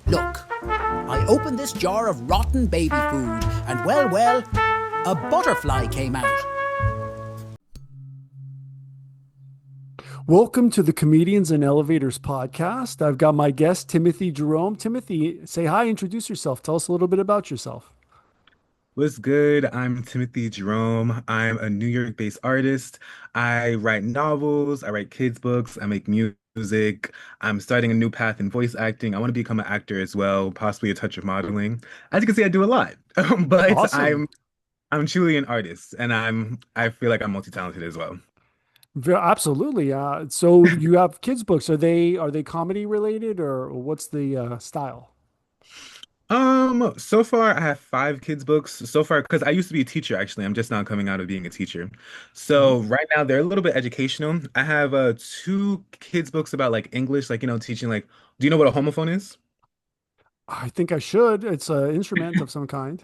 Look, I opened this jar of rotten baby food, and a butterfly came out. Welcome to the Comedians and Elevators podcast. I've got my guest, Timothy Jerome. Timothy, say hi, introduce yourself. Tell us a little bit about yourself. What's good? I'm Timothy Jerome. I'm a New York-based artist. I write novels, I write kids' books, I make music. I'm starting a new path in voice acting. I want to become an actor as well, possibly a touch of modeling. As you can see, I do a lot. But Awesome. I'm truly an artist and I feel like I'm multi-talented as well. Absolutely. So you have kids' books. Are they comedy related or what's the style? So far I have five kids books so far because I used to be a teacher actually. I'm just now coming out of being a teacher. Mhm. So right now they're a little bit educational. I have two kids books about like English, like teaching like do you know what a homophone is? I think I should. It's an instrument of some kind.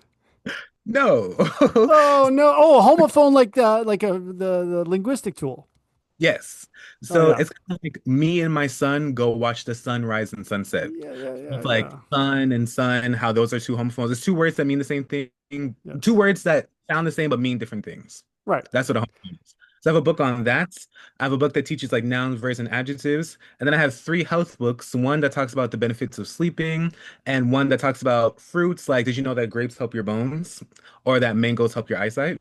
No. Oh no! Oh, a homophone like the linguistic tool. Yes. Oh So yeah. it's kind of like me and my son go watch the sunrise and sunset. Yeah, yeah, yeah, It's like yeah. sun and sun, how those are two homophones. It's two words that mean the same thing, two Yes. words that sound the same but mean different things. Right. That's what a homophone is. So I have a book on that. I have a book that teaches like nouns, verbs, and adjectives. And then I have three health books, one that talks about the benefits of sleeping, and one that talks about fruits, like did you know that grapes help your bones or that mangoes help your eyesight?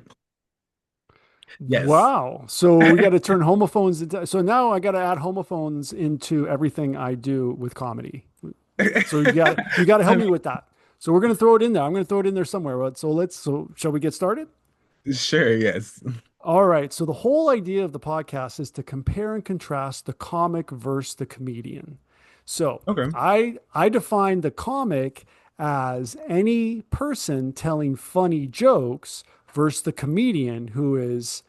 Yes. Wow. So we got to turn homophones into, so now I got to add homophones into everything I do with comedy. So you got to help I me with that. So we're going to throw it in there. I'm going to throw it in there somewhere. So shall we get started? mean, sure, yes. All right. So the whole idea of the podcast is to compare and contrast the comic versus the comedian. So Okay. I define the comic as any person telling funny jokes versus the comedian who is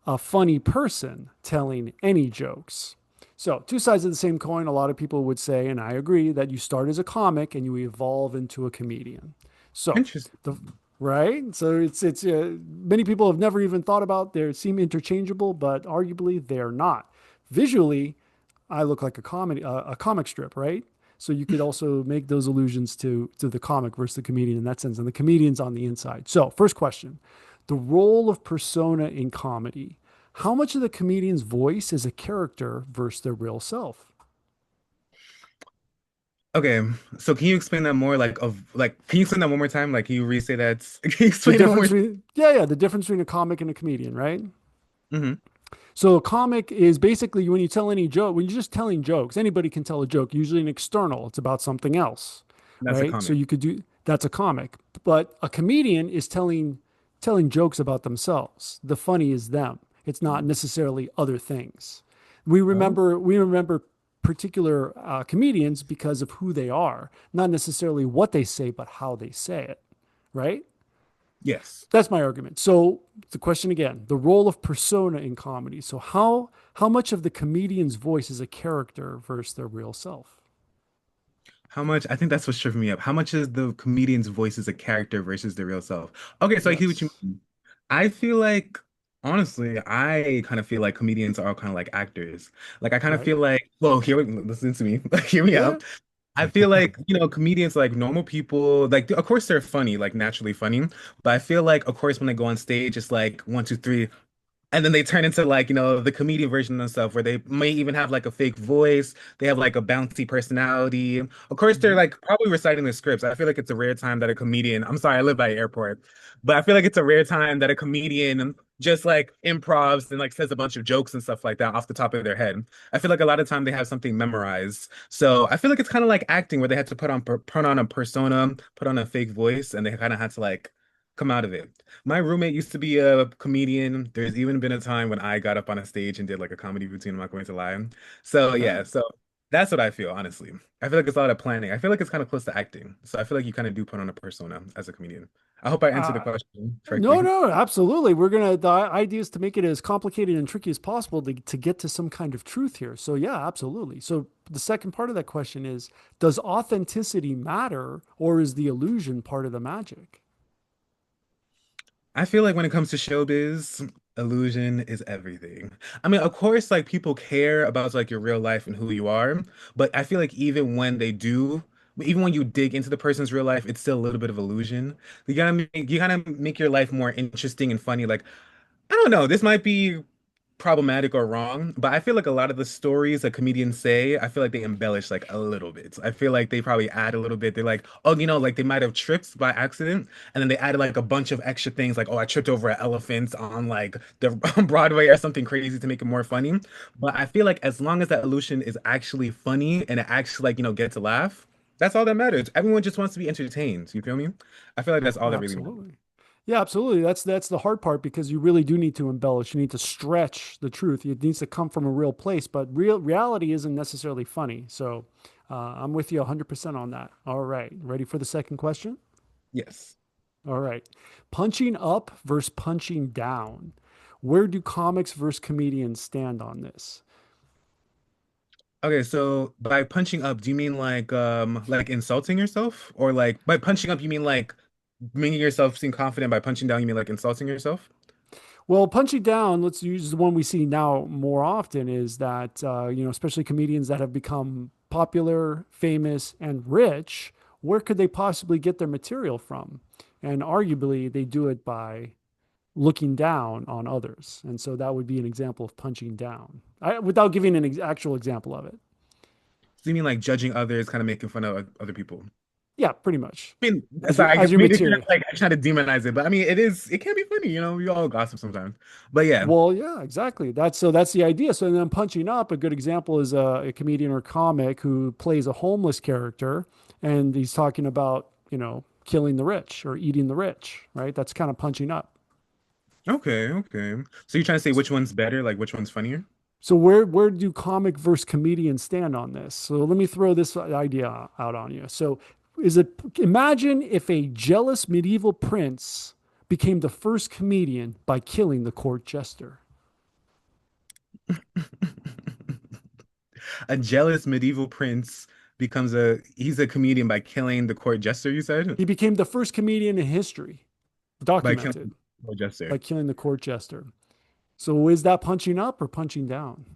a funny person telling any jokes. So, two sides of the same coin. A lot of people would say, and I agree, that you start as a comic and you evolve into a comedian. So, the Interesting. right. So it's many people have never even thought about they seem interchangeable, but arguably they're not. Visually, I look like a comic strip, right? So you could also make those allusions to the comic versus the comedian in that sense, and the comedian's on the inside. So, first question: the role of persona in comedy. How much of the comedian's voice is a character versus their real self? Okay, so can you explain that more? Can you explain that one more time? Like, can you re-say that? Can you The explain it one difference more? between yeah, the difference between a comic and a comedian, right? Hmm. So a comic is basically when you tell any joke, when you're just telling jokes, anybody can tell a joke, usually an external. It's about something else, That's a right? So comic. you could do that's a comic. But a comedian is telling jokes about themselves. The funny is them. It's not necessarily other things. Oh, We remember particular comedians because of who they are, not necessarily what they say, but how they say it, right? yes. That's my argument. So the question again, the role of persona in comedy. So how much of the comedian's voice is a character versus their real self? How much? I think that's what's tripping me up. How much is the comedian's voice as a character versus the real self? Okay, so I hear what you Yes. mean. I feel like, honestly, I kind of feel like comedians are kind of like actors. Like, I kind of Right. feel like, well, listen to me, hear me Yeah. out. I feel like, comedians like normal people, like of course they're funny, like naturally funny, but I feel like of course when they go on stage, it's like one, two, three, and then they turn into like, the comedian version of themselves where they may even have like a fake voice, they have like a bouncy personality. Of course, they're Mhm. like probably reciting the scripts. I feel like it's a rare time that a comedian, I'm sorry, I live by an airport, but I feel like it's a rare time that a comedian just like improvs and like says a bunch of jokes and stuff like that off the top of their head. I feel like a lot of time they have something memorized. So I feel like it's kind of like acting where they had to put on a persona, put on a fake voice, and they kind of had to like come out of it. My roommate used to be a comedian. There's even been a time when I got up on a stage and did like a comedy routine. I'm not going to lie. So Yeah. yeah, so that's what I feel, honestly. I feel like it's a lot of planning. I feel like it's kind of close to acting. So I feel like you kind of do put on a persona as a comedian. I hope I answered the Uh, question no, correctly. no, absolutely. The idea is to make it as complicated and tricky as possible to get to some kind of truth here. So yeah, absolutely. So the second part of that question is, does authenticity matter or is the illusion part of the magic? I feel like when it comes to showbiz, illusion is everything. I mean, of course, like people care about like your real life and who you are, but I feel like even when they do even when you dig into the person's real life, it's still a little bit of illusion. You gotta make your life more interesting and funny. Like, I don't know, this might be problematic or wrong, but I feel like a lot of the stories that comedians say, I feel like they embellish like a little bit. I feel like they probably add a little bit. They're like, oh, like they might have tripped by accident, and then they added like a bunch of extra things, like, oh, I tripped over an elephant on like the on Broadway or something crazy to make it more funny. But I feel like as long as that illusion is actually funny and it actually like, gets a laugh, that's all that matters. Everyone just wants to be entertained. You feel me? I feel like that's all that really matters. Absolutely. Yeah, absolutely. That's the hard part because you really do need to embellish. You need to stretch the truth. It needs to come from a real place, but reality isn't necessarily funny. So I'm with you 100% on that. All right. Ready for the second question? Yes. All right. Punching up versus punching down. Where do comics versus comedians stand on this? Okay, so by punching up, do you mean like insulting yourself? Or like by punching up you mean like making yourself seem confident, by punching down you mean like insulting yourself? Well, punching down, let's use the one we see now more often is that, especially comedians that have become popular, famous, and rich, where could they possibly get their material from? And arguably, they do it by looking down on others. And so that would be an example of punching down, without giving an actual example of it. So you mean like judging others, kind of making fun of other people? Yeah, pretty much. I mean, As your sorry, I as guess your maybe it's material. like I try to demonize it, but I mean it can be funny, we all gossip sometimes. But yeah. Well, yeah, exactly. That's the idea. So then punching up, a good example is a comedian or comic who plays a homeless character and he's talking about, killing the rich or eating the rich, right? That's kind of punching up. Okay, okay. So you're trying to say which one's better, like which one's funnier? So where do comic versus comedian stand on this? So let me throw this idea out on you. So imagine if a jealous medieval prince became the first comedian by killing the court jester. A jealous medieval prince becomes a he's a comedian by killing the court jester, you said? He became the first comedian in history, By killing documented, the court jester. by killing the court jester. So is that punching up or punching down?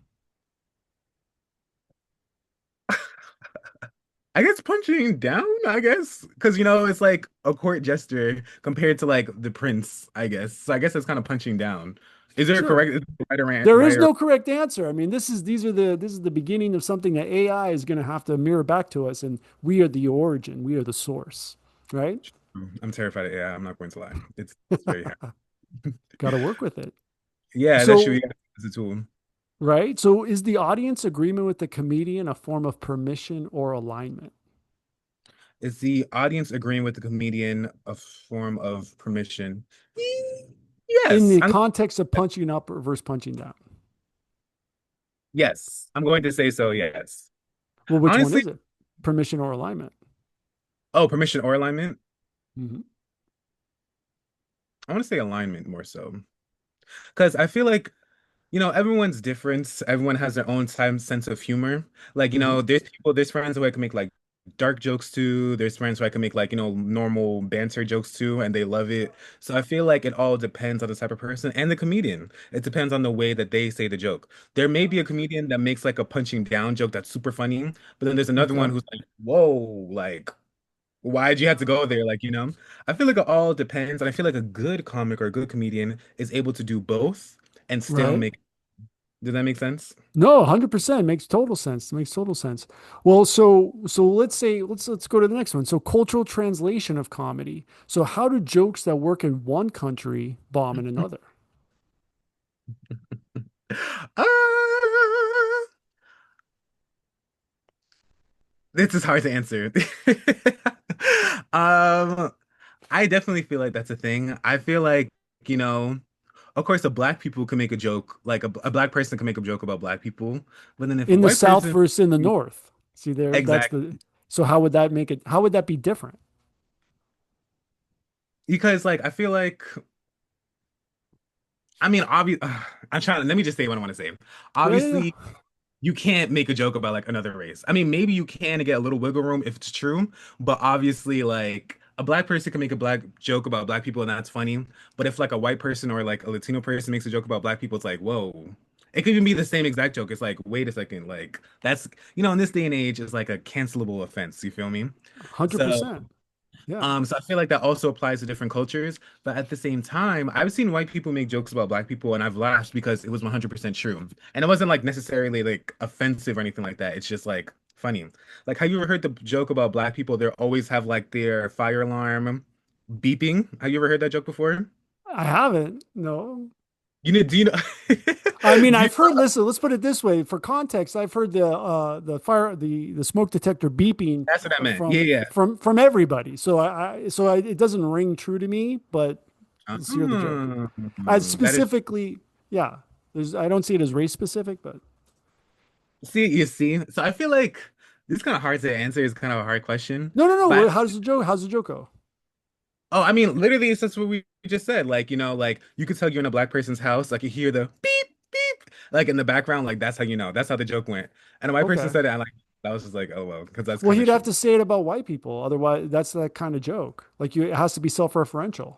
I guess punching down, I guess, because it's like a court jester compared to like the prince, I guess. So I guess it's kind of punching down. Is there a Sure. correct, is there a There right is or no correct answer. I mean, this is the beginning of something that AI is going to have to mirror back to us, and we are the origin, we are the source, right? I'm terrified of AI. I'm not going to lie. It's very hard. Got to work with it. Yeah, that's true. You So, got as a tool. right? So is the audience agreement with the comedian a form of permission or alignment? Is the audience agreeing with the comedian a form of permission? In Yes. the context of punching up versus punching down. Yes. I'm going to say so, yes. Well, which one Honestly, is it? Permission or alignment? oh, permission or alignment? Mhm. I want to say alignment more so. Because I feel like everyone's different. Everyone has their own time sense of humor. Like, Mhm. there's friends who I can make like dark jokes to. There's friends who I can make like, normal banter jokes to, and they love it. So I feel like it all depends on the type of person and the comedian. It depends on the way that they say the joke. There may be a comedian that makes like a punching down joke that's super funny, but then there's another one Okay. who's like, whoa, like, why'd you have to go there? Like, I feel like it all depends. And I feel like a good comic or a good comedian is able to do both and still Right. make. Does that make sense? No, 100% makes total sense. Makes total sense. Well, so let's say let's go to the next one. So cultural translation of comedy. So how do jokes that work in one country bomb in another? Uh, this is hard to answer. Um, I definitely feel like that's a thing. I feel like, you know, of course, the black people can make a joke, like a black person can make a joke about black people, but then if a In the white South person, versus in the North. See there, that's exactly, the so how would that make it? How would that be different? because like I feel like, I mean, obvious. I'm trying to let me just say what I want to say. Yeah, yeah, yeah. Obviously, you can't make a joke about like another race. I mean, maybe you can to get a little wiggle room if it's true, but obviously, like a black person can make a black joke about black people and that's funny. But if like a white person or like a Latino person makes a joke about black people, it's like, whoa. It could even be the same exact joke. It's like, wait a second, like that's in this day and age, it's like a cancelable offense. You feel me? So 100%. Yeah. so I feel like that also applies to different cultures, but at the same time, I've seen white people make jokes about black people and I've laughed because it was 100% true. And it wasn't like necessarily like offensive or anything like that. It's just like funny. Like, have you ever heard the joke about black people? They always have like their fire alarm beeping. Have you ever heard that joke before? I haven't. No. Do you know I mean, do you I've heard, listen, let's put it this way. For context, I've heard the smoke detector beeping That's what I meant. Yeah, from yeah. everybody. It doesn't ring true to me, but let's hear the joke. As That is specifically, yeah. I don't see it as race specific, but see, you see. So I feel like this is kind of hard to answer. It's kind of a hard question. no, no, no. But How's the joke go? oh, I mean, literally, it's just what we just said. Like, like you could tell you're in a black person's house, like you hear the beep, beep, like in the background, like that's how you know. That's how the joke went. And a white person Okay. said it, and like that was just like, oh well, because that's Well, kind of he'd have true. to say it about white people. Otherwise, that's that kind of joke. It has to be self-referential.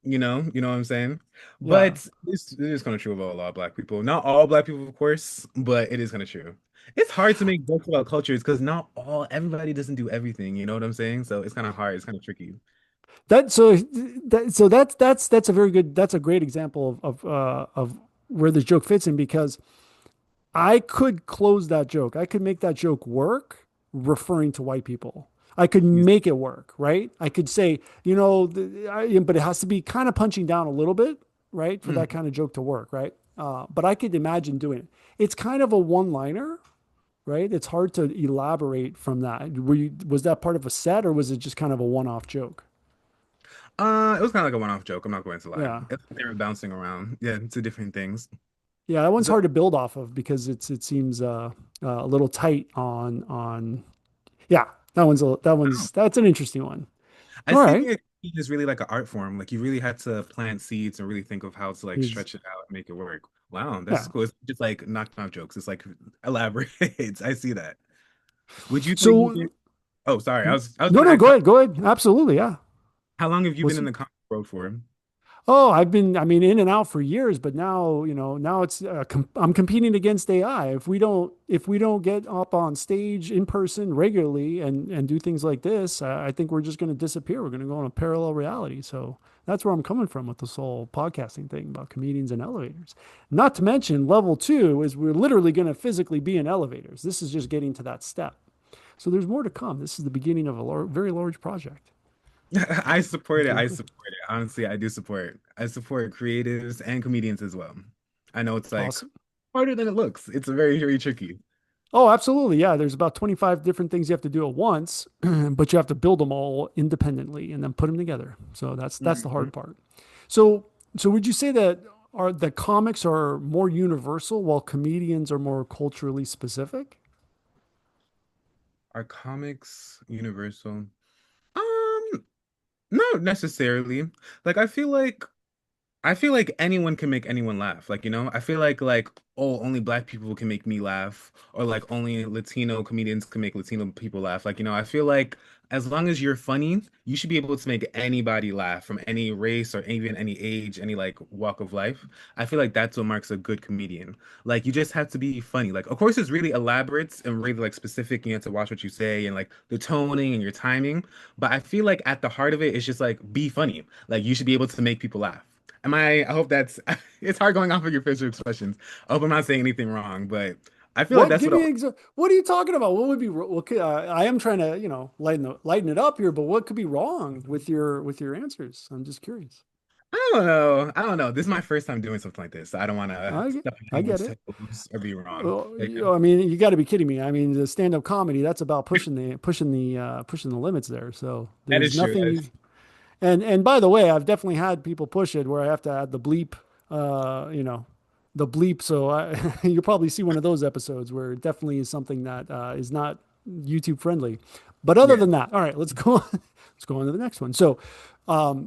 You know what I'm saying? Yeah. But it is kind of true about a lot of black people. Not all black people, of course, but it is kind of true. It's hard to make jokes about cultures because everybody doesn't do everything. You know what I'm saying? So it's kind of hard. It's kind of tricky. That so that's a very good that's a great example of where the joke fits in because I could close that joke. I could make that joke work referring to white people. I could You- make it work, right? I could say, but it has to be kind of punching down a little bit, right, for that Mhm. kind of joke to work, right? But I could imagine doing it. It's kind of a one-liner, right? It's hard to elaborate from that. Was that part of a set or was it just kind of a one-off joke? It was kind of like a one-off joke. I'm not going to lie. Yeah. They were bouncing around, yeah, to different things. Yeah, that one's So, hard to build off of because it seems a little tight on. Yeah, that's an interesting one. I All see right. being a comedian is really like an art form. Like you really had to plant seeds and really think of how to like He's stretch it out and make it work. Wow, that's yeah. cool. It's just like knocking out jokes. It's like elaborate. I see that. Would you say So oh, sorry. I was no, gonna no, ask go ahead, go ahead. Absolutely, yeah. how long have you been Was in the comic world for? Oh, I mean, in and out for years, but now, now I'm competing against AI. If we don't get up on stage in person regularly and do things like this, I think we're just going to disappear. We're going to go on a parallel reality. So that's where I'm coming from with this whole podcasting thing about comedians and elevators. Not to mention, level two is we're literally going to physically be in elevators. This is just getting to that step. So there's more to come. This is the beginning of a very large project. I support It's it. really I cool. support it. Honestly, I do support. I support creatives and comedians as well. I know it's like Awesome. harder than it looks. It's very, very tricky. Oh, absolutely. Yeah. There's about 25 different things you have to do at once, but you have to build them all independently and then put them together. So that's the Mhm. hard part. So would you say that the comics are more universal while comedians are more culturally specific? Are comics universal? Um, Not necessarily. Like I feel like anyone can make anyone laugh. Like, I feel like oh, only black people can make me laugh or like only Latino comedians can make Latino people laugh. Like, I feel like as long as you're funny, you should be able to make anybody laugh from any race or even any age, any like walk of life. I feel like that's what marks a good comedian. Like you just have to be funny. Like of course it's really elaborate and really like specific. You have to watch what you say and like the toning and your timing. But I feel like at the heart of it, it's just like be funny. Like you should be able to make people laugh. I hope that's it's hard going off of your facial expressions. I hope I'm not saying anything wrong, but I feel like What? that's Give what me what are you talking about? What would be I am trying to, lighten it up here, but what could be wrong with your answers? I'm just curious. I don't know. I don't know. This is my first time doing something like this, so I don't want to I get, step on I get anyone's it. toes or be wrong. Well, Like, I mean, you got to be kidding me. I mean, the stand-up comedy, that's about pushing the limits there. So that there's is true. nothing That you is, and by the way, I've definitely had people push it where I have to add the bleep, uh, you know, the bleep. So you'll probably see one of those episodes where it definitely is something that is not YouTube friendly. But other yeah. than that, all right, let's go on. Let's go on to the next one. So,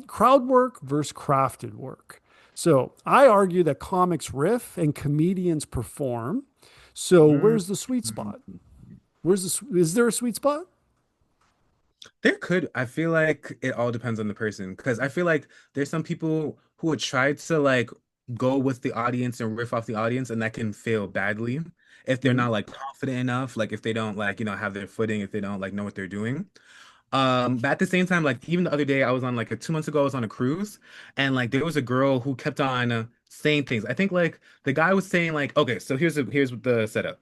crowd work versus crafted work. So I argue that comics riff and comedians perform. So Mm. where's the sweet spot? Is there a sweet spot? There could, I feel like it all depends on the person because I feel like there's some people who would try to like go with the audience and riff off the audience, and that can fail badly if they're Mhm. not like confident enough, like if they don't like, have their footing, if they don't like know what they're doing. But at the same time, like even the other day, I was on like 2 months ago, I was on a cruise, and like there was a girl who kept on saying things. I think like the guy was saying like, okay, so here's the setup.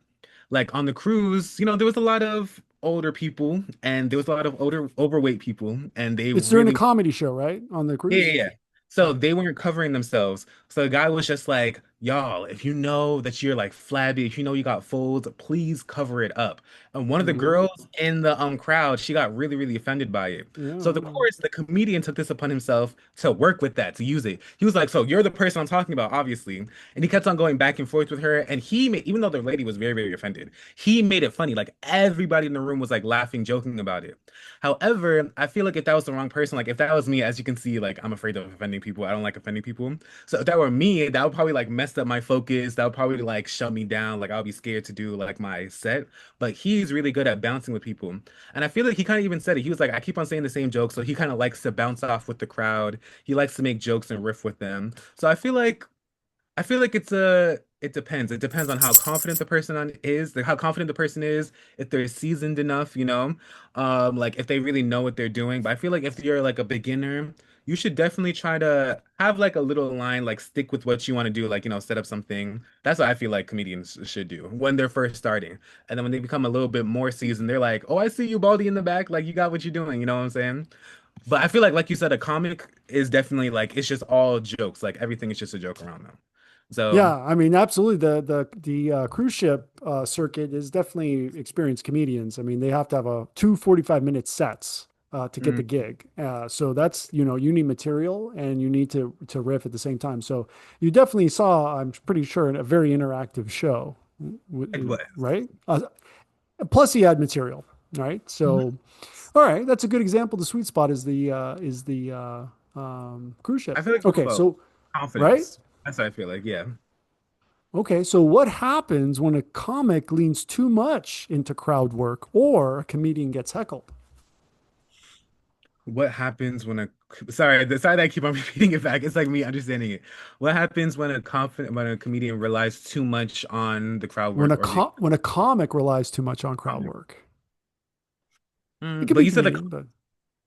Like on the cruise, there was a lot of older people, and there was a lot of older overweight people, and they It's during a really comedy show, right? On the yeah, yeah, cruise. yeah. So Okay. they weren't covering themselves. So the guy was just like, y'all, if you know that you're like flabby, if you know you got folds, please cover it up. And one of the Hmm. girls in the crowd, she got really, really offended by it. Yeah, So I the know. course, the comedian took this upon himself to work with that, to use it. He was like, so you're the person I'm talking about, obviously. And he kept on going back and forth with her. And he made, even though the lady was very, very offended, he made it funny. Like everybody in the room was like laughing, joking about it. However, I feel like if that was the wrong person, like if that was me, as you can see, like I'm afraid of offending people. I don't like offending people. So if that were me, that would probably like mess up my focus. That would probably like shut me down. Like I'll be scared to do like my set. But he's really good at bouncing with people. And I feel like he kind of even said it. He was like, I keep on saying the same joke. So he kind of likes to bounce off with the crowd. He likes to make jokes and riff with them. So I feel like it depends. It depends on how confident the person is, like how confident the person is, if they're seasoned enough, like if they really know what they're doing. But I feel like if you're like a beginner, you should definitely try to have like a little line, like stick with what you want to do, like, set up something. That's what I feel like comedians should do when they're first starting. And then when they become a little bit more seasoned, they're like, oh, I see you, Baldy, in the back. Like you got what you're doing, you know what I'm saying? But I feel like you said, a comic is definitely like it's just all jokes. Like everything is just a joke around them. So Yeah, I mean, absolutely. The cruise ship circuit is definitely experienced comedians. I mean, they have to have a 2 45-minute sets to get the mm, gig. So that's, you need material and you need to riff at the same time. So you definitely saw, I'm pretty sure, a very interactive show, it was. right? Plus, he had material, right? Mhm. So, all right, that's a good example. The sweet spot is the cruise I ship. feel like it's Okay, about so right. confidence. That's what I feel like. Yeah. Okay, so what happens when a comic leans too much into crowd work or a comedian gets heckled? What happens when a sorry that I keep on repeating it back. It's like me understanding it. What happens when a comedian relies too much on the crowd When work or the when a comic relies too much on crowd comic? work, it could But be comedian, but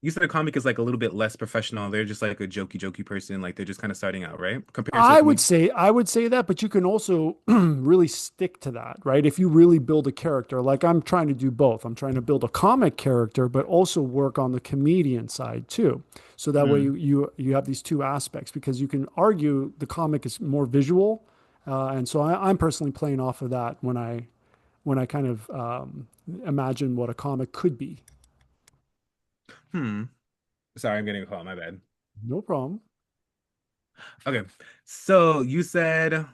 you said the comic is like a little bit less professional. They're just like a jokey person. Like they're just kind of starting out, right? Compared to a comedian. I would say that, but you can also really stick to that, right? If you really build a character, like I'm trying to do both. I'm trying to build a comic character, but also work on the comedian side too. So that way Mm. you have these two aspects because you can argue the comic is more visual, and so I'm personally playing off of that when I kind of imagine what a comic could be. Hmm. Sorry, I'm getting a call. My bad. No problem. Okay. So you said,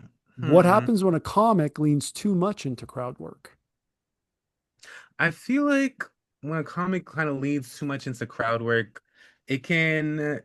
What hmm. happens when a comic leans too much into crowd work? I feel like when a comic kind of leads too much into crowd work, it can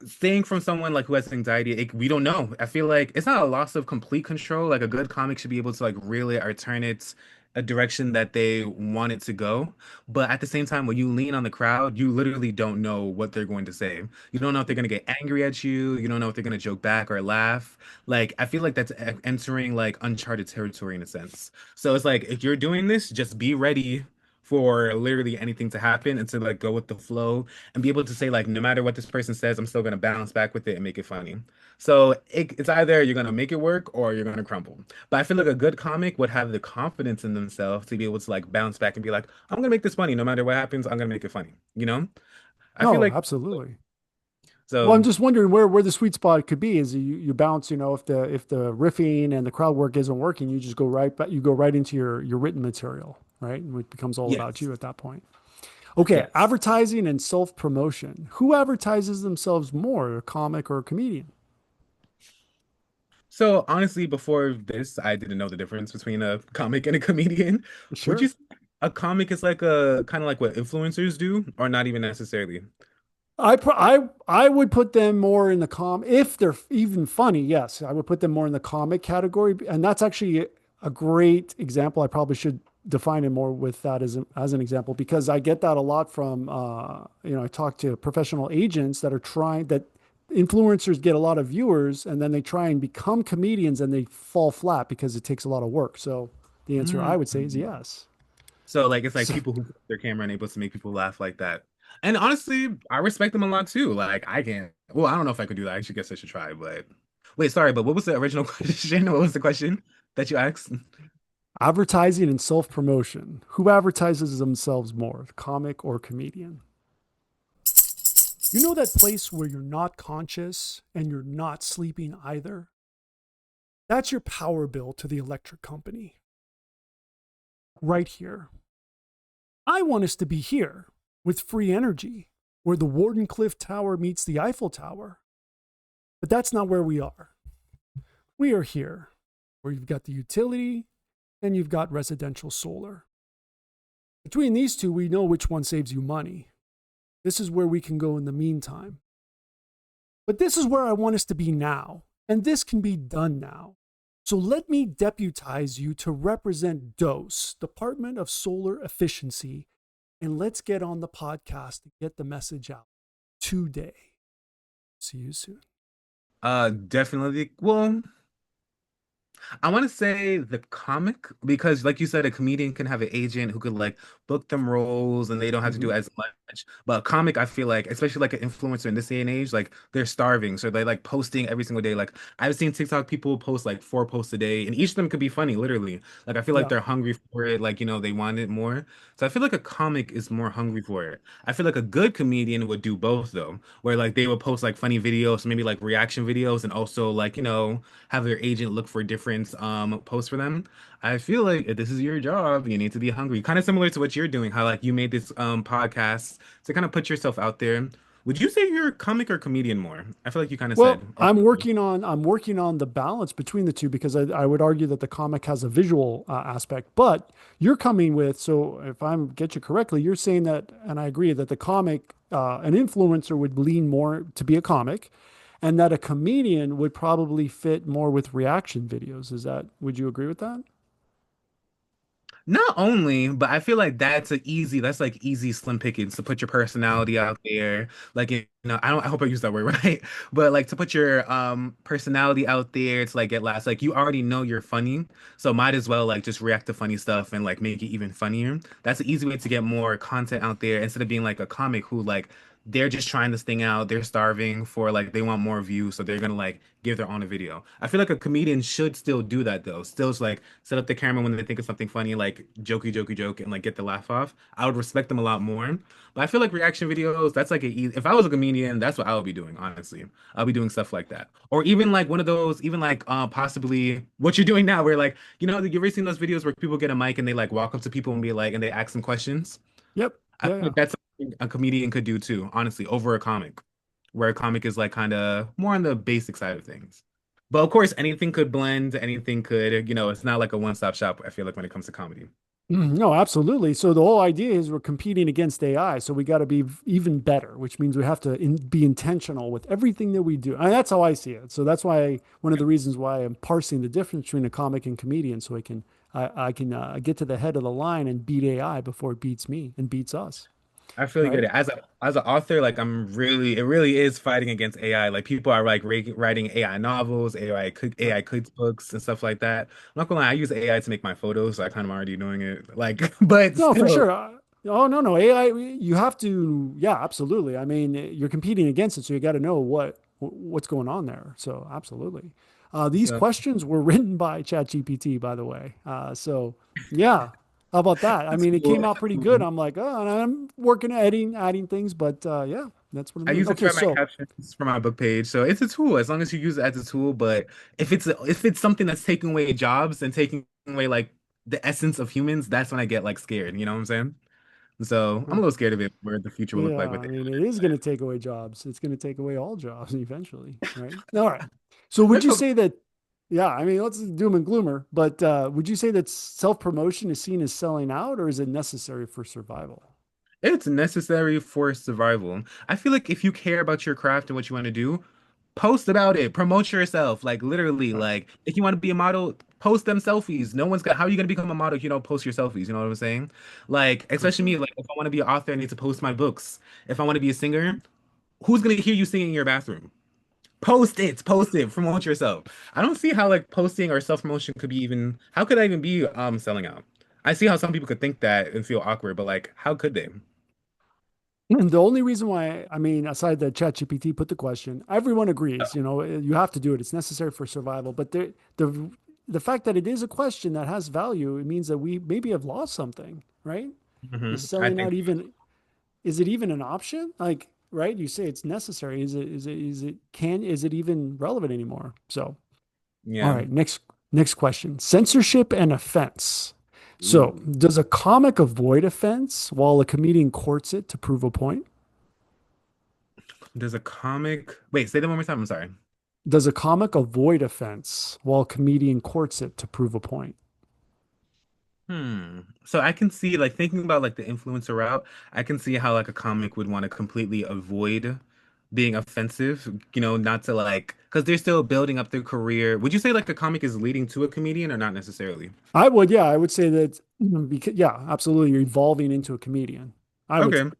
saying from someone like who has anxiety, we don't know. I feel like it's not a loss of complete control. Like a good comic should be able to like reel it or turn it a direction that they want it to go. But at the same time, when you lean on the crowd, you literally don't know what they're going to say. You don't know if they're going to get angry at you. You don't know if they're going to joke back or laugh. Like I feel like that's entering like uncharted territory in a sense. So it's like if you're doing this, just be ready for literally anything to happen and to like go with the flow and be able to say like no matter what this person says, I'm still gonna bounce back with it and make it funny. So it's either you're gonna make it work or you're gonna crumble. But I feel like a good comic would have the confidence in themselves to be able to like bounce back and be like, I'm gonna make this funny no matter what happens. I'm gonna make it funny. I feel No, like absolutely. Well, I'm so just wondering where the sweet spot could be. Is you bounce, if the riffing and the crowd work isn't working, you just go right, but you go right into your written material, right? And it becomes all about yes, you at that point. Okay, yes. advertising and self promotion. Who advertises themselves more, a comic or a comedian? So honestly, before this, I didn't know the difference between a comic and a comedian. Would you Sure. say a comic is like a kind of like what influencers do, or not even necessarily? I would put them more in the if they're even funny. Yes, I would put them more in the comic category, and that's actually a great example. I probably should define it more with that as an example because I get that a lot from I talk to professional agents that are trying that influencers get a lot of viewers and then they try and become comedians and they fall flat because it takes a lot of work. So the answer I would say is Mm. yes. So like it's like So, people who put their camera and able to make people laugh like that. And honestly, I respect them a lot too. Like I can't. Well, I don't know if I could do that. I actually guess I should try. But wait, sorry. But what was the original question? What was the question that you asked? advertising and self promotion. Who advertises themselves more, comic or comedian? You know that place where you're not conscious and you're not sleeping either? That's your power bill to the electric company. Right here. I want us to be here with free energy, where the Wardenclyffe Tower meets the Eiffel Tower. But that's not where we are. We are here, where you've got the utility and you've got residential solar. Between these two, we know which one saves you money. This is where we can go in the meantime. But this is where I want us to be now, and this can be done now. So let me deputize you to represent DOSE, Department of Solar Efficiency, and let's get on the podcast and get the message out today. See you soon. Definitely. Well, I want to say the comic because, like you said, a comedian can have an agent who could like book them roles and they don't have to Mm-hmm. do as much. But a comic, I feel like, especially like an influencer in this day and age, like they're starving. So they're like posting every single day. Like I've seen TikTok people post like 4 posts a day, and each of them could be funny, literally. Like I feel like Yeah. they're hungry for it, like, they want it more. So I feel like a comic is more hungry for it. I feel like a good comedian would do both though, where like they would post like funny videos, maybe like reaction videos, and also like, have their agent look for different posts for them. I feel like if this is your job, you need to be hungry. Kind of similar to what you're doing, how like you made this podcast to kind of put yourself out there. Would you say you're a comic or comedian more? I feel like you kind of Well, said. I'm working on the balance between the two because I would argue that the comic has a visual aspect, but you're coming with, so if I'm get you correctly, you're saying that, and I agree that the comic, an influencer would lean more to be a comic, and that a comedian would probably fit more with reaction videos. Would you agree with that? Not only, but I feel like that's like easy slim pickings to put your personality out there. Like, I hope I use that word right. But like to put your personality out there to like get laughs. Like you already know you're funny. So might as well like just react to funny stuff and like make it even funnier. That's an easy way to get more content out there instead of being like a comic who like they're just trying this thing out. They're starving for like they want more views, so they're gonna like give their own a video. I feel like a comedian should still do that though. Still just like set up the camera when they think of something funny, like jokey, jokey joke, and like get the laugh off. I would respect them a lot more. But I feel like reaction videos, that's like if I was a comedian, that's what I would be doing, honestly. I'll be doing stuff like that. Or even like one of those, even like possibly what you're doing now, where like, you ever seen those videos where people get a mic and they like walk up to people and be like, and they ask them questions? Yep. I Yeah, feel yeah. like that's something a comedian could do too, honestly, over a comic, where a comic is like kind of more on the basic side of things. But of course, anything could blend, anything could, it's not like a one-stop shop, I feel like when it comes to comedy. No, absolutely. So the whole idea is we're competing against AI, so we got to be even better, which means we have to be intentional with everything that we do. And that's how I see it. So that's why one of the reasons why I'm parsing the difference between a comic and comedian, so I can get to the head of the line and beat AI before it beats me and beats us, I feel you get right? it. As an author, like it really is fighting against AI. Like people are like writing AI novels, AI cookbooks and stuff like that. I'm not gonna lie, I use AI to make my photos, so I kind of already doing it. Like, but No, for still, sure. Oh, no, no. AI, you have to, yeah, absolutely. I mean, you're competing against it, so you got to know what's going on there. So, absolutely. These so questions were written by ChatGPT, by the way. So, yeah. How about that? I it's mean, it cool. came out pretty good. I'm like, oh, and I'm working at adding things, but yeah, that's what I'm I doing. use it to Okay, write my so captions for my book page. So it's a tool as long as you use it as a tool. But if it's something that's taking away jobs and taking away like the essence of humans, that's when I get like scared. You know what I'm saying? So I'm a little scared of it, where the future will look yeah, like with I it. mean, it is going to take away jobs. It's going to take away all jobs eventually, right? All right. So would you say that, yeah, I mean, let's doom and gloomer, but would you say that self-promotion is seen as selling out or is it necessary for survival? It's necessary for survival. I feel like if you care about your craft and what you want to do, post about it. Promote yourself. Like literally, Right. like if you want to be a model, post them selfies. No one's got how are you gonna become a model if you don't post your selfies? You know what I'm saying? Like, For especially sure. me, like if I want to be an author, I need to post my books. If I want to be a singer, who's gonna hear you singing in your bathroom? post it, promote yourself. I don't see how like posting or self-promotion could be even, how could that even be selling out? I see how some people could think that and feel awkward, but like how could they? And the only reason why, I mean, aside that ChatGPT put the question, everyone agrees, you have to do it. It's necessary for survival. But the fact that it is a question that has value, it means that we maybe have lost something, right? Is I selling out think, even, is it even an option? Like, right? You say it's necessary. Is it even relevant anymore? So, all yeah. right, next question. Censorship and offense. So, Ooh. does a comic avoid offense while a comedian courts it to prove a point? There's a comic. Wait, say that one more time. I'm sorry. Does a comic avoid offense while comedian courts it to prove a point? So I can see like thinking about like the influencer route, I can see how like a comic would want to completely avoid being offensive, not to like because they're still building up their career. Would you say like a comic is leading to a comedian or not necessarily? I would say that because, yeah, absolutely. You're evolving into a comedian. I would Okay. say,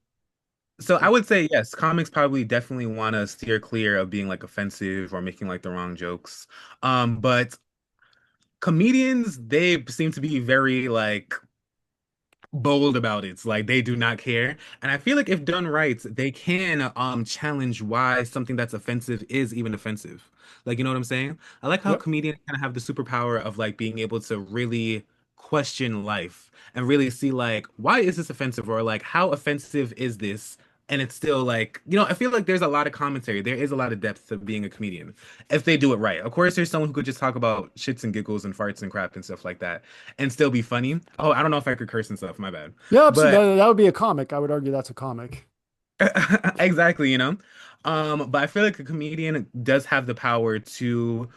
So I yeah. would say yes, comics probably definitely want to steer clear of being like offensive or making like the wrong jokes. But comedians, they seem to be very like bold about it. It's like they do not care. And I feel like if done right, they can challenge why something that's offensive is even offensive. Like, you know what I'm saying? I like how Yep. comedians kind of have the superpower of like being able to really question life and really see like why is this offensive or like how offensive is this? And it's still like, I feel like there's a lot of commentary. There is a lot of depth to being a comedian if they do it right. Of course, there's someone who could just talk about shits and giggles and farts and crap and stuff like that and still be funny. Oh, I don't know if I could curse and stuff. My bad. Yeah, But absolutely. That would be a comic. I would argue that's a comic. exactly, but I feel like a comedian does have the power to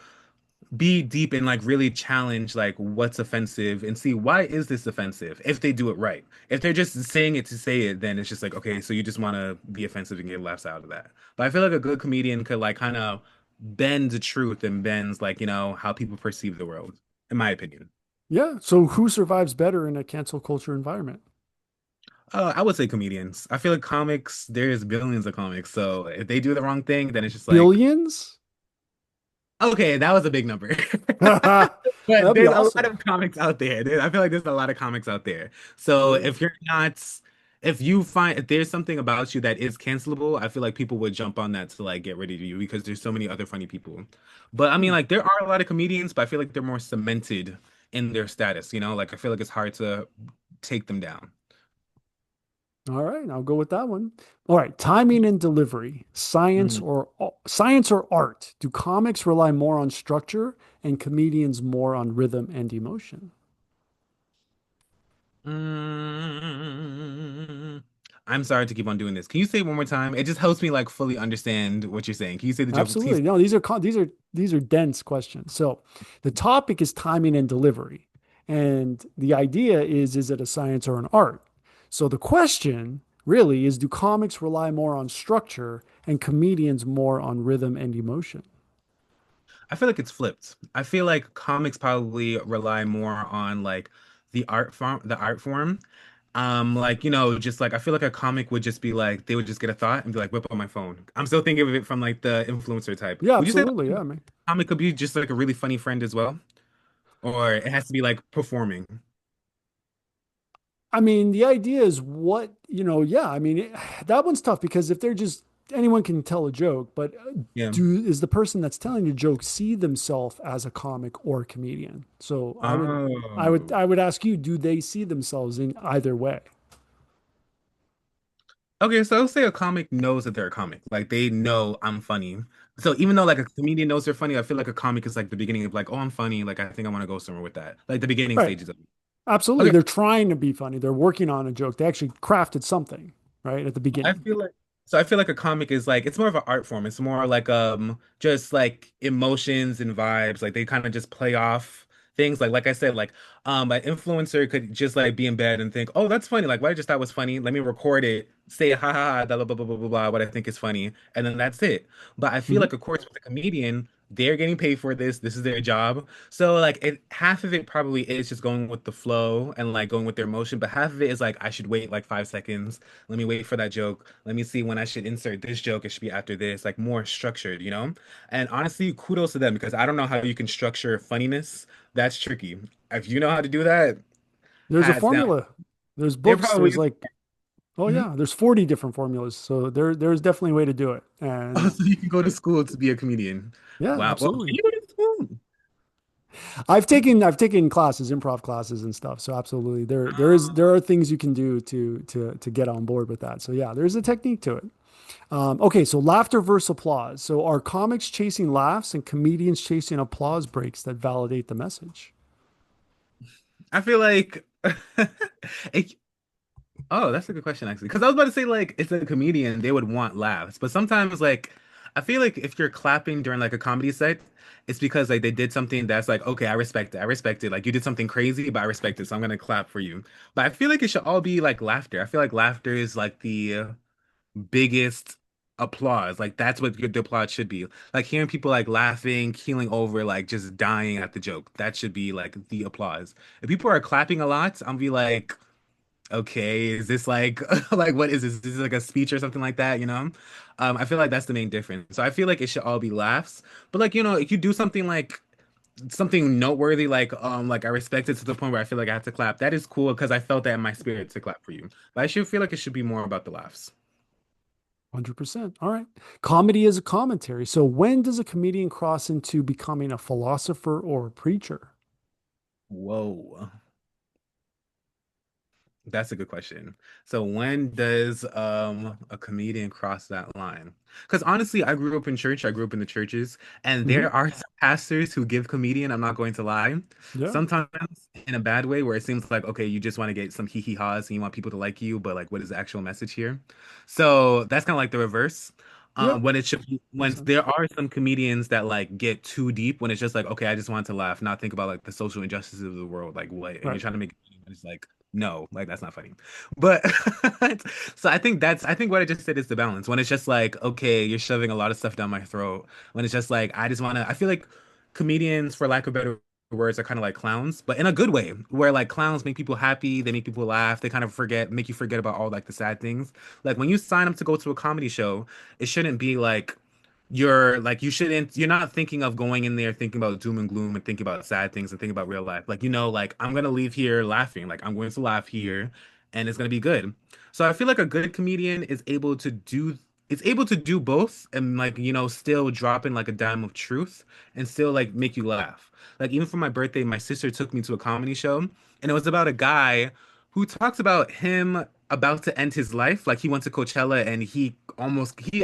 be deep and like really challenge like what's offensive and see why is this offensive if they do it right. If they're just saying it to say it, then it's just like, okay, so you just want to be offensive and get laughs out of that. But I feel like a good comedian could like kind of bend the truth and bends like, how people perceive the world, in my opinion. Yeah. So who survives better in a cancel culture environment? I would say comedians. I feel like comics, there's billions of comics. So if they do the wrong thing, then it's just like, Billions? okay, that was a big number. But That'd be there's a lot awesome. of comics out there. I feel like there's a lot of comics out there. So Yeah. if you find if there's something about you that is cancelable, I feel like people would jump on that to like get rid of you because there's so many other funny people. But I mean, Hmm. like there are a lot of comedians, but I feel like they're more cemented in their status, Like I feel like it's hard to take them down. All right, I'll go with that one. All right, timing and delivery, science or art. Do comics rely more on structure and comedians more on rhythm and emotion? Mm, I'm sorry to keep on doing this. Can you say it one more time? It just helps me like fully understand what you're saying. Can you say the joke? Can you Absolutely. No, these are dense questions. So, the topic is timing and delivery. And the idea is it a science or an art? So the question really is, do comics rely more on structure and comedians more on rhythm and emotion? I feel like it's flipped. I feel like comics probably rely more on like the art form. Like, just like I feel like a comic would just be like they would just get a thought and be like, whip on my phone. I'm still thinking of it from like the influencer type. Yeah, Would you say like, absolutely. Yeah, man. a comic could be just like a really funny friend as well? Or it has to be like performing? I mean, the idea is yeah, I mean, that one's tough because if they're just anyone can tell a joke, but Yeah. is the person that's telling the joke see themselves as a comic or a comedian? So Oh. I would ask you, do they see themselves in either way? Okay, so say a comic knows that they're a comic. Like they know I'm funny. So even though like a comedian knows they're funny, I feel like a comic is like the beginning of like, oh, I'm funny. Like I think I want to go somewhere with that. Like the beginning Right. stages of it. Absolutely. Okay. They're trying to be funny. They're working on a joke. They actually crafted something, right, at the I beginning. feel like I feel like a comic is like it's more of an art form. It's more like just like emotions and vibes. Like they kind of just play off things. Like I said, like an influencer could just like be in bed and think, oh, that's funny. Like what I just thought was funny. Let me record it, say ha ha ha, blah blah blah blah blah blah, what I think is funny, and then that's it. But I feel Mhm. like of course with a comedian. they're getting paid for this. This is their job. So like half of it probably is just going with the flow and like going with their emotion, but half of it is like I should wait like 5 seconds. Let me wait for that joke. Let me see when I should insert this joke. It should be after this, like more structured, you know? And honestly, kudos to them because I don't know how you can structure funniness. That's tricky. If you know how to do that, There's a hats down. formula. There's They're books. probably There's like, oh Mhm. yeah, there's 40 different formulas. So there's definitely a way to do it. Oh, And so you can go to school to be a comedian. yeah, Wow. Well, can absolutely. you go to school? I've taken classes, improv classes and stuff. So absolutely, there are things you can do to get on board with that. So yeah, there's a technique to it. Okay, so laughter versus applause. So are comics chasing laughs and comedians chasing applause breaks that validate the message? I feel like it, oh, that's a good question actually. Because I was about to say like it's a comedian, they would want laughs. But sometimes like I feel like if you're clapping during like a comedy set, it's because like they did something that's like, okay, I respect it. I respect it. Like you did something crazy, but I respect it. So I'm gonna clap for you. But I feel like it should all be like laughter. I feel like laughter is like the biggest applause. Like that's what the applause should be. Like hearing people like laughing, keeling over, like just dying at the joke. That should be like the applause. If people are clapping a lot, I'll be like, okay, is this like like what is this? Is this like a speech or something like that, you know? I feel like that's the main difference. So I feel like it should all be laughs. But like, if you do something like something noteworthy, like I respect it to the point where I feel like I have to clap, that is cool because I felt that in my spirit to clap for you. But I should feel like it should be more about the laughs. 100%. All right. Comedy is a commentary. So when does a comedian cross into becoming a philosopher or a preacher? Whoa. That's a good question. So when does a comedian cross that line? Because honestly, I grew up in church. I grew up in the churches, and Hmm. there are some pastors who give comedian. I'm not going to lie. Yeah. Sometimes in a bad way, where it seems like okay, you just want to get some hee hee ha's and you want people to like you, but like, what is the actual message here? So that's kind of like the reverse. Yep. When it should be, Makes when sense. there are some comedians that like get too deep, when it's just like, okay, I just want to laugh, not think about like the social injustices of the world, like what, and you're Right. trying to make it's like no, like that's not funny. But so I think what I just said is the balance. When it's just like, okay, you're shoving a lot of stuff down my throat. When it's just like, I just want to, I feel like comedians, for lack of better words, are kind of like clowns, but in a good way, where like clowns make people happy, they make people laugh, they kind of make you forget about all like the sad things. Like when you sign up to go to a comedy show, it shouldn't be like you're not thinking of going in there thinking about doom and gloom and thinking about sad things and thinking about real life. Like, like I'm gonna leave here laughing. Like I'm going to laugh here and it's gonna be good. So I feel like a good comedian is able to do both and like, still drop in like a dime of truth and still like make you laugh. Like even for my birthday, my sister took me to a comedy show and it was about a guy who talks about him about to end his life. Like he went to Coachella and he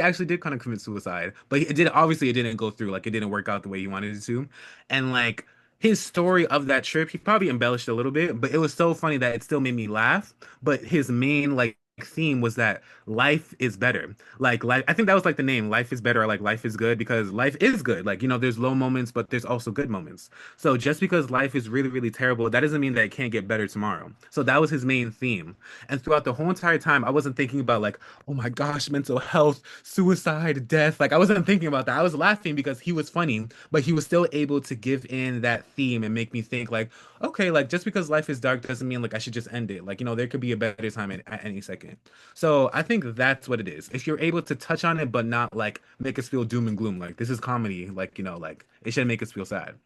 actually did kind of commit suicide, but it didn't go through. Like it didn't work out the way he wanted it to. And like his story of that trip, he probably embellished a little bit, but it was so funny that it still made me laugh. But his main like theme was that life is better. Like life, I think that was like the name, life is better, or like life is good because life is good. Like, there's low moments, but there's also good moments. So just because life is really, really terrible, that doesn't mean that it can't get better tomorrow. So that was his main theme. And throughout the whole entire time, I wasn't thinking about like, oh my gosh, mental health, suicide, death. Like I wasn't thinking about that. I was laughing because he was funny, but he was still able to give in that theme and make me think like, okay, like just because life is dark doesn't mean like I should just end it. Like, there could be a better time at any second. So I think that's what it is. If you're able to touch on it, but not like make us feel doom and gloom, like this is comedy, like, like it shouldn't make us feel sad.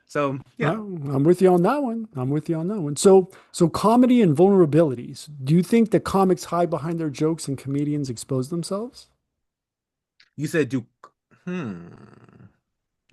So yeah. I'm with you on that one. I'm with you on that one. So comedy and vulnerabilities. Do you think that comics hide behind their jokes and comedians expose themselves? You said do hmm.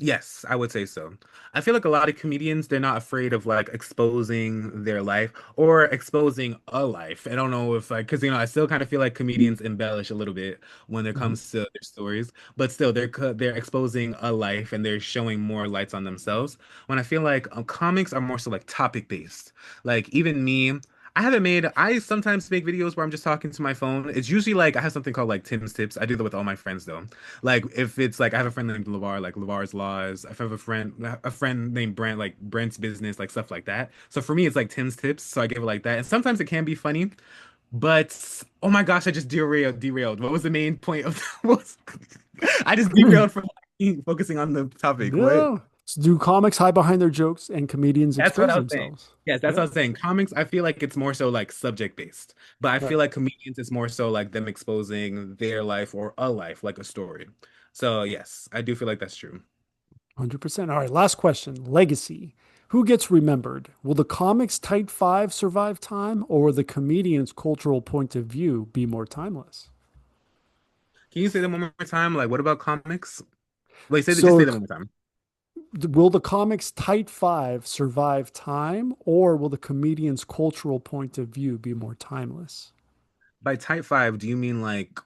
Yes, I would say so. I feel like a lot of comedians, they're not afraid of like exposing their life or exposing a life. I don't know if like, because I still kind of feel like comedians embellish a little bit when it Mhm. comes to their stories, but still they're exposing a life and they're showing more lights on themselves. When I feel like comics are more so like topic based. Like even me. I sometimes make videos where I'm just talking to my phone. It's usually like I have something called like Tim's Tips. I do that with all my friends though. Like if it's like I have a friend named LeVar, like LeVar's Laws. If I have a friend named Brent, like Brent's Business, like stuff like that. So for me, it's like Tim's Tips. So I give it like that. And sometimes it can be funny, but oh my gosh, I just derailed. What was the main point of what was, I just derailed from focusing on the topic. What? No. Do comics hide behind their jokes and comedians That's what expose I was saying. themselves? Yes, that's Yeah. what I was saying. Comics, I feel like it's more so like subject based, but I Right. feel like comedians is more so like them exposing their life or a life, like a story. So yes, I do feel like that's true. 100%. All right. Last question. Legacy. Who gets remembered? Will the comics tight five survive time, or will the comedian's cultural point of view be more timeless? Can you say that one more time? Like, what about comics? Wait, just So say that one more time. will the comics tight five survive time, or will the comedian's cultural point of view be more timeless? By type five, do you mean like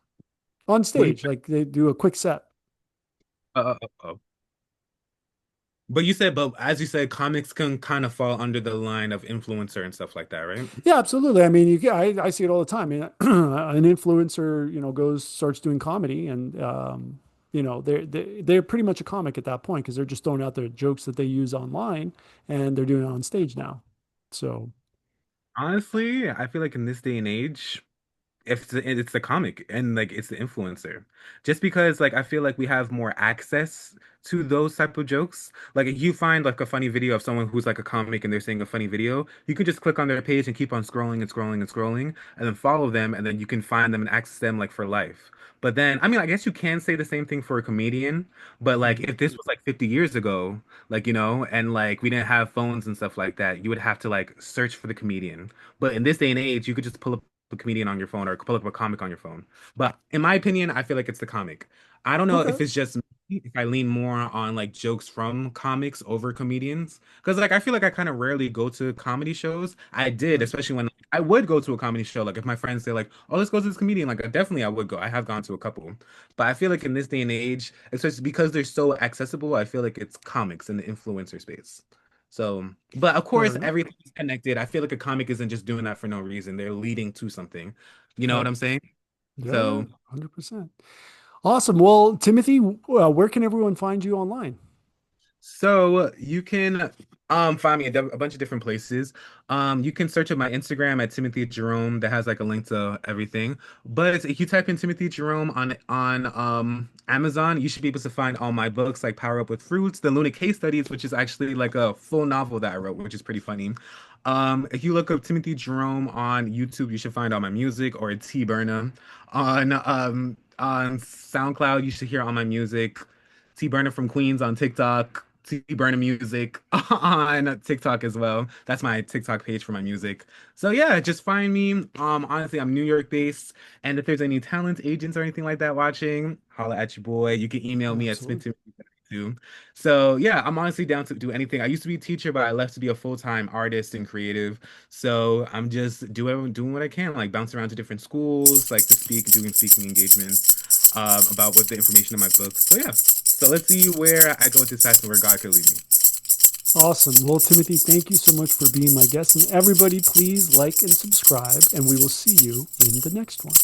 On what do you? stage, like they do a quick set. Oh. But you said, but as you said, comics can kind of fall under the line of influencer and stuff like that, right? Yeah, absolutely. I mean, I see it all the time. I mean, an influencer, starts doing comedy, and they're pretty much a comic at that point because they're just throwing out their jokes that they use online, and they're doing it on stage now. So, Honestly, I feel like in this day and age, if it's the comic and like it's the influencer, just because like I feel like we have more access to those type of jokes. Like if you find like a funny video of someone who's like a comic and they're saying a funny video, you could just click on their page and keep on scrolling and scrolling and scrolling and then follow them and then you can find them and access them like for life. But then I mean I guess you can say the same thing for a comedian, but like mhm. if this was like 50 years ago, like and like we didn't have phones and stuff like that, you would have to like search for the comedian. But in this day and age, you could just pull up a comedian on your phone or pull up a comic on your phone. But in my opinion, I feel like it's the comic. I don't know Okay. if it's just me, if I lean more on like jokes from comics over comedians. Because like I feel like I kind of rarely go to comedy shows. I did, Right. especially when I would go to a comedy show. Like if my friends say like, "Oh, let's go to this comedian," like definitely I would go. I have gone to a couple. But I feel like in this day and age, especially because they're so accessible, I feel like it's comics in the influencer space. So, but of Fair course, enough. everything's connected. I feel like a comic isn't just doing that for no reason. They're leading to something. You know what Right. I'm saying? Yeah, yeah, So, 100%. Awesome. Well, Timothy, where can everyone find you online? you can find me a bunch of different places. You can search up my Instagram at Timothy Jerome that has like a link to everything. But if you type in Timothy Jerome on Amazon, you should be able to find all my books like Power Up with Fruits, The Lunar Case Studies, which is actually like a full novel that I wrote, which is pretty funny. If you look up Timothy Jerome on YouTube, you should find all my music or T Burnham. On SoundCloud, you should hear all my music. T Burner from Queens on TikTok, T Burner Music on TikTok as well. That's my TikTok page for my music. So yeah, just find me. Honestly, I'm New York based, and if there's any talent agents or anything like that watching, holla at your boy. You can email me at Absolutely. spin2. So yeah, I'm honestly down to do anything. I used to be a teacher, but I left to be a full-time artist and creative. So I'm just doing what I can, like bounce around to different schools, like to speak, doing speaking engagements about what the information in my books. So yeah. So let's see where I go with this task and where God could lead me. Awesome. Well, Timothy, thank you so much for being my guest. And everybody, please like and subscribe, and we will see you in the next one.